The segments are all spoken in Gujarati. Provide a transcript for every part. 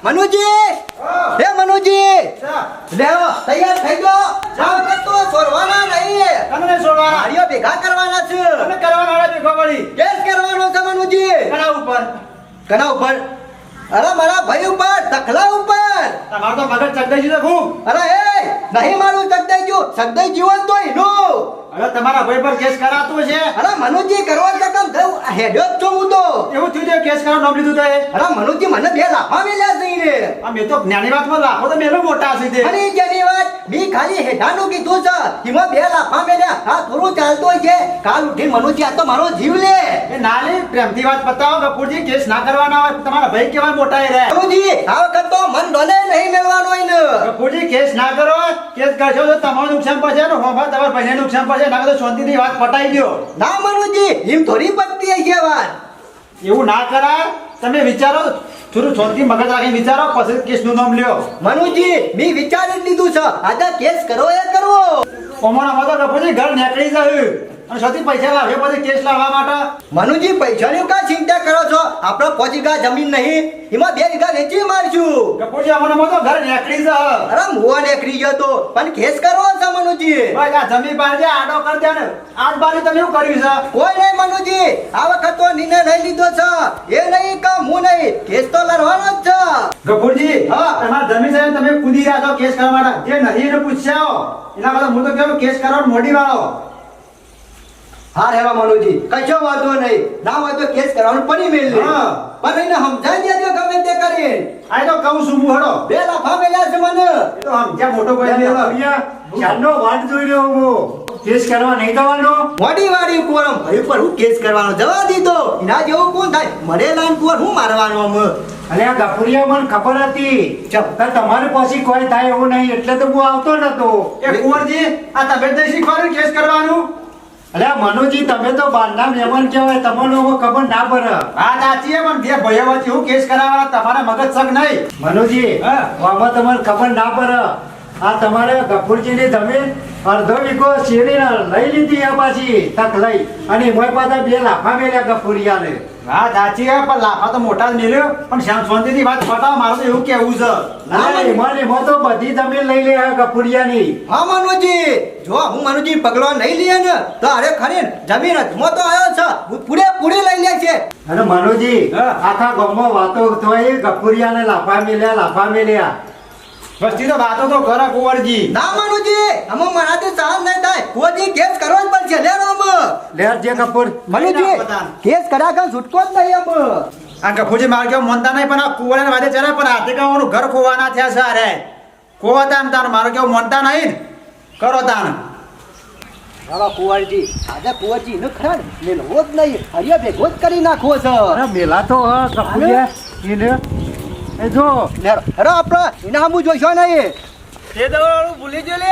મનુજી હે મનુજી લેવો તૈયાર થઈ ગયો જાવ કે તો છોડવાના નહીં તમને છોડવાના આડિયો ભેગા કરવાના છે તમે કરવાના ભેગો પડી કેસ કરવાનો છે મનુજી કના ઉપર અરે મારા ભાઈ ઉપર તખલા ઉપર તમારો તો મગજ ચકદાઈ ગયું ખૂબ અરે એ નહીં મારું ચકદાઈ ગયું ચકદાઈ જીવન તો એનું હવે તમારા ભાઈ પર કેસ કરાતું છે અરે મનુજી કરવા ચકમ થયું હેડ્યો જ છું હું તો એવું થયું છે કેસ કરવાનું નામ લીધું તો અરે મનુજી મને 2 લાફા મેલ્યા છે ઈને આ મેં તો જ્ઞાની વાતમાં લાખો તો મેલો મોટા છે તે અરે જેની વાત બી ખાલી હેઠાનું કીધું છે એમાં 2 લાફા મેલ્યા આ થોડું ચાલતું છે કાલ ઉઠીને મનુજી આ તો મારો જીવ લે એ નાલી પ્રેમથી વાત બતાવો કપૂરજી કેસ ના કરવાના હોય તમારા ભાઈ કેવા મોટા એ રહે મનુજી આ વખત તો મન ડોલે નહીં મેળવાનો હોય ને કપૂરજી કેસ ના કરો કેસ કરશો તો તમારું નુકસાન પડશે ને હોભા તમારા ભાઈને નુકસાન પડશે ના તો શાંતિથી વાત પટાઈ દો ના મનુજી એમ થોડી પત્તી છે વાત એવું ના કરાય તમે વિચારો થોડું શાંતિ મગજ રાખીને વિચારો પછી કેસનું નામ લ્યો મનુજી મેં વિચારી જ લીધું છે આજે કેસ કરો એ કરવો કોમોના તો કપૂરજી ઘર નીકળી જાય અને સૌથી પૈસા લાવે પછી કેસ લાવવા માટે મનુજી પૈસાની કા ચિંતા કરો છો આપણો 5 વીઘા જમીન નહીં એમાં 2 વીઘા વેચી મારશું કપૂરજી અમારા તો ઘર નીકળી જાય અરે મોવા નીકળી ગયો તો પણ કેસ કરવો છે મનુજી બસ આ જમીન બાર જે આડો કરી દે ને આજ બારી તમે શું કર્યું છે કોઈ નહીં મનુજી આ વખત તો નિર્ણય લઈ લીધો છે એ નહીં કે હું નહીં કેસ તો લડવાનો જ છે ગફુરજી હા તમારા જમીન છે તમે કૂદી રહ્યા છો કેસ કરવા માટે જે નહીં એને પૂછ્યા એના કરતા હું તો કેવું કેસ કરવાનો મોડી વાળો હા રેવા મનુજી કશો વાંધો નહીં ના હોય તો કેસ કરવાનું પડી મેલ લે હા. પણ એને સમજાઈ દેજો ગમે તે કરી આ તો કહું છું હું હડો 2 લાફા મેલ્યા છે મને એ તો સમજ્યા મોટો ભાઈ લેવા ચાંદનો વાટ જોઈ રહ્યો હું કેસ કરવા નહીં જવાનો મોડી વાડી કોરમ ભાઈ પર હું કેસ કરવાનો જવા દીધો એના જેવું કોણ થાય મરે લાઈન કોર હું મારવાનો અમે અલે આ ગફુરિયા મને ખબર હતી કે તમારી પાસે કોઈ થાય એવું નહીં એટલે તો હું આવતો નતો એ કુંવરજી આ તબિયત નહીં શીખવાનું કેસ કરવાનું અલે મનુજી તમે તો બારના મહેમાન કહેવાય તમને ખબર ના પડે હા સાચી છે પણ બે ભાઈઓ વચ્ચે હું કેસ કરાવવા તમારા મગજ સક નહીં મનુજી આમાં તમને ખબર ના પડે આ તમારે ગફુરજીની જમીન અડધો વીઘો શેરડી લઈ લીધી આ પાછી તક લઈ અને મોય પાછા 2 લાફા મેલ્યા ગફુરિયાને હા સાચી છે પણ લાફા તો મોટા જ મેલ્યો પણ શ્યામ શાંતિથી વાત પટાવો મારું તો એવું કેવું છે ના એમાં તો બધી જમીન લઈ લે ગફુરિયાની હા મનુજી જો હું મનુજી પગલો નહીં લઈએ ને તો અરે ખરી જમીન જ મો તો આવ્યો છે હું પૂરે લઈ લે છે અને મનુજી આખા ગામમાં વાતો થઈ ગફુરિયાને લાફા મેલ્યા વસ્તી તો વાતો તો કરો કુંવરજી ના મનુજી અમે મરાઠી સહન નહીં થાય કોઈ કેસ કરવો જ પડશે લે રમ લેર જે કપૂર મનુજી કેસ કર્યા કર છૂટકો જ નહીં અમ આ ગફુરજી માર કેવું મનતા નહીં પણ આ કુંવરને વાદે ચરે પણ હાથે કાવાનું ઘર ખોવાના થયા છે અરે ખોવાતા તાર મારો કેવું મનતા નહીં કરો તાન બાબા કુંવરજી આજે કુંવરજી નો ખરા મેલવો જ નહીં હરિયા ભેગો જ કરી નાખવો છે અરે મેલા તો ગફુરિયા એને એ જો લેર અરે આપણે એના હમુ જોઈશો નહીં તે દવાળું ભૂલી ગયો લે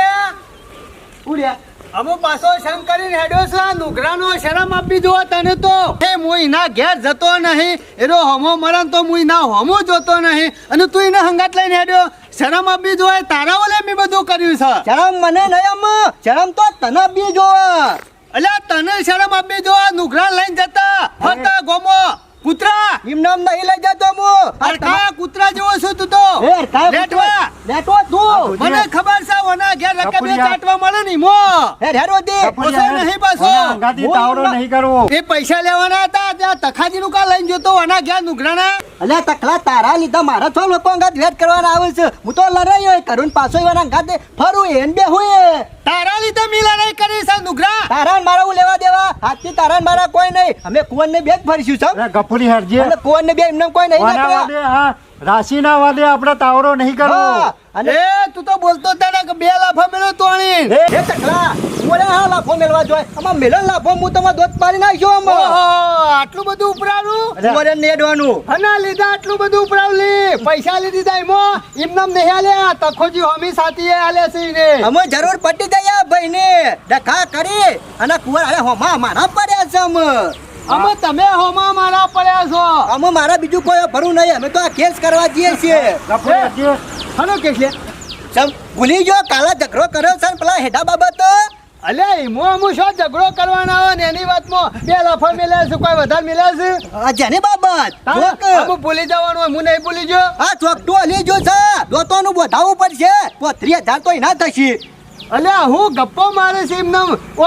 ઉડ્યા અમુ પાછો શરમ કરીને હેડ્યો છે નુગરાનો શરમ આપી દો તને તો એ હું એના ઘેર જતો નહીં એનો હમો મરણ તો હું એના હમો જોતો નહીં અને તું એને હંગાત લઈને હેડ્યો શરમ આપી દો તારા ઓલે મેં બધું કર્યું છે શરમ મને નહીં અમ શરમ તો તને બી જોવા અલ્યા તને શરમ આપી દો નુગરા લઈને જતા ફરતા ગોમો કૂતરા એમ નામ નહીં લઈ જતો હું અરખા કૂતરા જેવો છું તું તો લેટવા લેટો તું મને ખબર છે ઓના ઘેર રકબે કાટવા મળે ની મો હેરો દે ઓછો નહીં પાછો અંગાથી તાવડો નહીં કરવો એ પૈસા લેવાના હતા ત્યાં તખાજી નું કા લઈને જોતો ઓના ઘેર નુગરાના અલ્યા તકલા તારા લીધા મારા છો લોકો અંગાત વેટ કરવાના આવે છે હું તો લડાઈ હોય કરું પાછો એવાના અંગાત ફરું એન બે હોય તારા લીધે મિલા નહીં કરી છે નુગરા તારા મારા હું લેવા દેવા હાથથી તારા મારા કોઈ નહીં અમે કુવન ને બે જ ફરીશું સબ ગફુરી હરજી અને કુવન ને બે એમને કોઈ નહીં રાશિના વાદે આપણે તાવડો નહીં કરવો અને એ તું તો બોલતો હતા કે 2 લાફા મેળો તોણી એ તકલા ઓલે હા લાફો મેલવા જોય આમાં મેલન લાફો હું તમાર દોત પાડી નાખ્યો ઓહો આમાં આટલું બધું ઉપરાવું ઓરે નેડવાનું હના લીધા આટલું બધું ઉપરાવલી પૈસા લીધી જાય મો એમનામ નહીં આલ્યા તખોજી હોમી સાથી આલે છે ને અમે જરૂર પટી જાય ભાઈ ને ડખા કરી અને કુવર અરે હોમા મારા પડ્યા છે અમે તમે હોમા મારા પડ્યા છો અમે મારા બીજું કોઈ ભરું નહીં અમે તો આ કેસ કરવા જઈએ છીએ હનો કે છે સમ ભૂલી ગયો કાલા ઝઘડો કર્યો છે ને પેલા હેડા બાબત અલ્યા એમાં હું શું ઝઘડો કરવાના આવે ને એની વાતમાં બે લાફા મેલ્યા છે કોઈ વધારે મેલ્યા છે આ જેની બાબત ચોક હું ભૂલી જવાનું હોય, હું નહીં ભૂલી ગયો. આ ચોક તો હલી જો છે દોતોનું બોધાવવું પડશે 30,000 તો ના થશે. અલ્યા હું ગપ્પો મારે છે એમને ઓ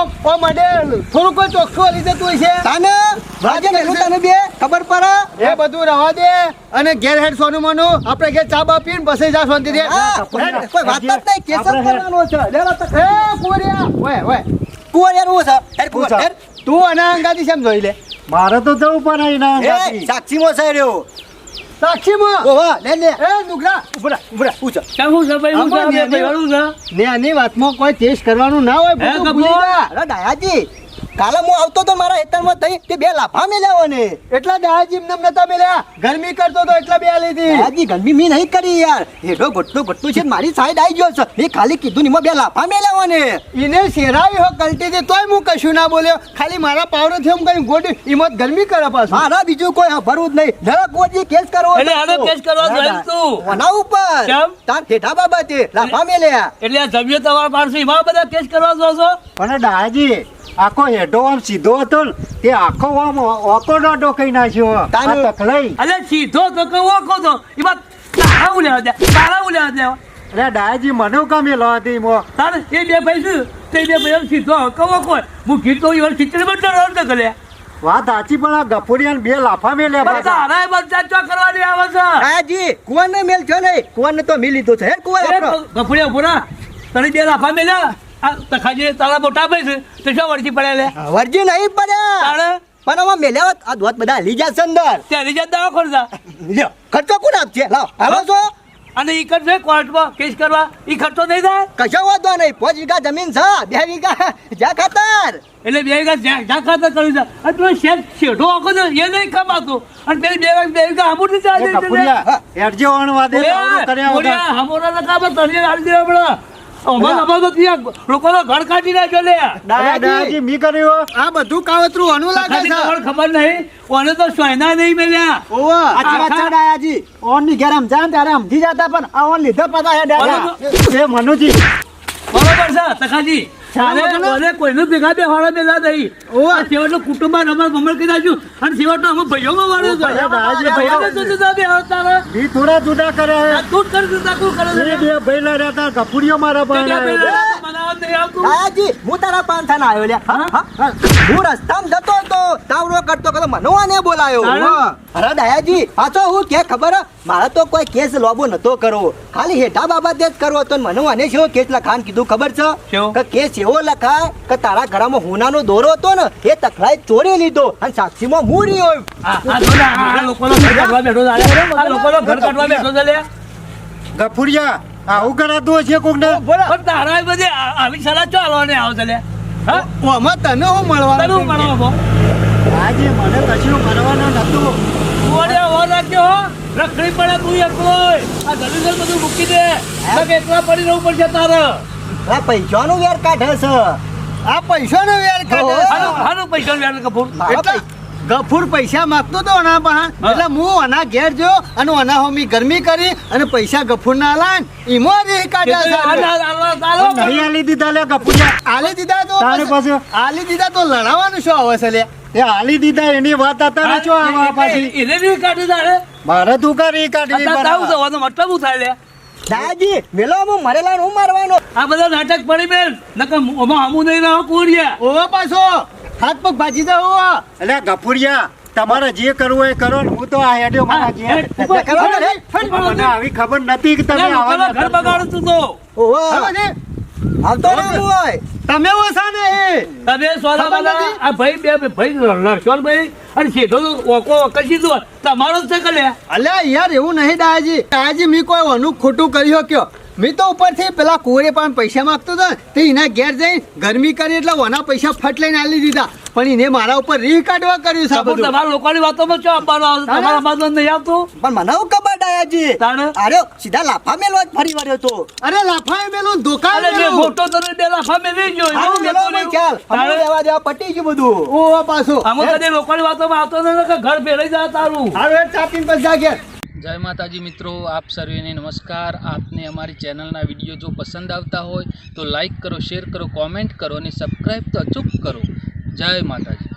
માટે થોડું કોઈ ચોખ્ખું હલી જતું હોય છે. તાને વાજે મેલું તને બે ખબર પડે. એ બધું રવા દે અને ઘેર હેડ સોનું મોનું આપણે ઘેર ચા બા પીને પછી જા શાંતિથી. હા, કોઈ વાત જ નહીં કેસ જ કરવાનો છે. લેલો તો એ કુંવરિયા ઓય કુંવરિયાનું છે હેડ કુંવર હેડ. તું અને અંગાથી કેમ જોઈ લે મારે તો જવું પણ એના એ સાક્ષીમાં છે રહ્યો. સાક્ષીમાં ઓવા લે લે એ નુગરા ઉભરા પૂછો. ને આની વાતમાં કોઈ ટેસ્ટ કરવાનું ના હોય બધું ભૂલી જા. અરે ડાયાજી કાલે હું આવતો તો મારા હેતરમાં થઈ તે બે લાફા મેલ્યા ને. એટલા દહાજી એમને નતા મેલ્યા ગરમી કરતો તો એટલા બે લીધી. ડાયાજી ગંદી મી નહીં કરી યાર. હેડો ઘટતું છે મારી સાઈડ આવી ગયો છે. મેં ખાલી કીધું ને એમાં બે લાફા મેલ્યા ને. એને શેરાવી હો ગલતીથી તોય હું કશું ના બોલ્યો. ખાલી મારા પાવડેથી એમ કઈ ગોડી હિંમત ગરમી કરે પાછું. મારા બીજું કોઈ ભરવું જ નહીં. જરા કોજી કેસ કરવો એટલે આનો કેસ કરવા જોઈએ તું. વના ઉપર કેમ? તાર ઠેઠા બાબતે લાફા મેલ્યા. એટલે આ જમ્યો તમારા માણસો એમાં બધા કેસ કરવા જો છો પણ દાદાજી આખો હેડો આમ સીધો હતો ને તે આખો આમ ઓકો ડોડો કહી નાખ્યો આ તાનું- તકલાઈ. અલે સીધો તો કે ઓળખો છો એમાં તારા ઉલ્યા દે તારા ઉલ્યા દે અરે દાદાજી મને કામે લો હતી મો તારે એ બે ભાઈ શું તે બે ભાઈ સીધો કહો કોઈ હું કીધું એ ખીચડી બધા રદ કરે વાત સાચી પણ આ ગફુરિયાને બે લાફા મેલ્યા પણ પાછા. તારા બધા ચો કરવાની આવે છે ડાયાજી કુંવરને મેલ છો નહીં. કુંવરને તો મેં લીધો છે હેડ કુંવર આપણો. ગફુડિયા પૂરા તને બે લાફા મેલ્યા આ તખાજી તારા મોટા ભાઈ છે તે શું વળતી પડે લે વરજી નહીં પડ્યા તારે પણ આમાં મેલ્યા હોત આ દોત બધા હલી જશે અંદર. ત્યાં રીજા દવા ખોલતા લ્યો ખર્ચો કોણ આપશે લાવ હાલો છો અને ઈ કરશે કોર્ટમાં કેસ કરવા ઈ ખર્ચો નહીં થાય કશો વાંધો નહીં 5 વીઘા જમીન છે 2 વીઘા જા ખાતર. એટલે બે વીઘા જ્યાં ખાતર કર્યું છે અને પેલો શેઠો આખો છે એ નહીં કમાતું અને પેલી બે વીઘા હમુર ની એ ગફુરિયા હેડજો અણવા દે તાવડો કર્યા વગર. હમોરા ના કામ તને આલી દેવા પડે અમાર તો ત્યાં લોકોનો ઘર કાઢી નાખ્યો લે દાદાજી મી કર્યો આ બધું કાવતરું આનું લાગે ખાલી છે. ખબર ખબર નહીં ઓને તો સોયના નહીં મેલ્યા ઓવા સાચી વાત છે ડાયાજી. ઓનની ઘેર સમજાય ત્યારે સમજી જતા પણ આ ઓન લીધો પાછા હેડ હેડ. એ મનુજી બરોબર છે તખાજી ચાલે કોઈનું ભેગા બે વાળા મેલા નહીં આ સેવટનું કુટુંબ અમાર મમર કઈ નાખ્યું અને સેવટનું અમે ભાઈઓમાં વાળો ઈ થોડા જુદા કરે તું જ કરી દીધા તું કરે એ બે ભઈલા રહેતા ગફુરિયો મારા પાસે ડાયાજી હું તારા પાંથા ના આવ્યો લ્યા. હા, હા. હું રસ્તામાં જતો હતો તાવડો કરતો કરતો મનવાને બોલાયો. તારે? અરે ડાયાજી પાછો હું કે ખબર હે? મારે તો કોઈ કેસ લોબો નતો કરવો ખાલી હેઠા બાબતે જ કરવો હતો. મનવાને શું કેસ લખાણ કીધું ખબર છે શું? કે કેસ એવો લખાય કે તારા ઘરમાં હોનાનો દોરો હતો ને એ તકલાઈ ચોરી લીધો અને સાક્ષીમાં મૂરી હોય. આ લોકોનો ઘર કાઢવા બેઠો છે આ લોકોનો ઘર કાઢવા બેઠો છે લે ગફુરિયા આવું કરાતું હશે કોક ને પણ તારા બધે આવી સલાહ ચાલો ને આવશે લે હા ઓમાં તને હું મળવાનું તને હું ભણવા આજે મને કશું કરવાનું નતું ઓડે ઓર રાખ્યો હો રખડી પડે તું એકલો આ દલીલ બધું મૂકી દે તો એકલા પડી રહેવું પડશે તારે આ પૈસાનું વેર કાઢે છે. આ પૈસાનો વેર કાઢે છે. હારું પૈસા વ્યાજ કપૂર એટલે ગફુર પૈસા માંગતો તો આના પાસે એટલે હું આના ઘેર જો અને આના હોમી ગરમી કરી અને પૈસા ગફુર ના લાન ઈમો રે કાઢ્યા છે. નહીં આલી દીધા લે ગફુરિયા આલી દીધા તો તારે પાસે આલી દીધા તો લડાવવાનું શું આવે છે લે એ આલી દીધા એની વાત અત્યારે શું આવા પાછી એને નહીં કાઢી તારે મારે તું કરી કાઢવી તાવ બરાબર. થવાનો મતલબ શું થાય લે ડાયાજી મેલો હું મરેલા હું મારવાનો. આ બધા નાટક પડી બેન નકર ઓમાં હમું નહીં રહો કોરિયા ઓવા પાછો હાથ પગ ભાજી દે ઓવા એટલે ગફુરિયા તમારે જે કરવું હોય એ કરો ને હું તો આ હેડ્યો મારા ઘેર. મને આવી ખબર નથી કે તમે આવા ઘર બગાડું તું તો ઓહો. હવે છે, આવતો ના હું હોય. તમે ઓછા ને એ તમે સોના ખબર વાળા નથી? આ ભાઈ બે ભાઈ લડશોન ભાઈ અને સીધો તો ઓકો કશી દો તમારો જ છે કે લે અલ્યા યાર એવું નહીં ડાયાજી ડાયાજી મેં કોઈ વાનું ખોટું કર્યો કયો મેં તો ઉપરથી પેલા કુંવરે પણ પૈસા માંગતો હતો ને તે એના ઘેર જઈને ગરમી કરી એટલે ઓના પૈસા ફટ લઈને આલી દીધા પણ એને મારા ઉપર રીહ કાઢવા કર્યું છે આ કપૂર બધું. તમારા લોકોની વાતોમાં ચો આપવાનો આવે છે? તમારા બાજુ નહીં આવતું પણ મને હું ખબર ડાયાજી. તાણે? અરે સીધા લાફા મેલવા જ ફરી વળ્યો તો. અરે લાફાએ મેલું ધોકા અરે બે મેલું. મોટો તને બે લાફા મેલી ગયો હારું મેલો ભાઈ ચાલ. તાણે? હમણાં લેવા દેવા પટી ગયું બધું. ઓવા પાછો આમાં કદી લોકોની વાતોમાં આવતો નથી કે ઘર ફેરાઈ જાય તારું હવે ચા પીને પછી જા ઘેર. જય માતાજી મિત્રો, આપ સર્વેને નમસ્કાર. આપને અમારી ચેનલના વિડીયો જો પસંદ આવતા હોય તો લાઈક કરો, શેર કરો, કોમેન્ટ કરો અને સબસ્ક્રાઈબ તો અચૂક કરો. જય માતાજી.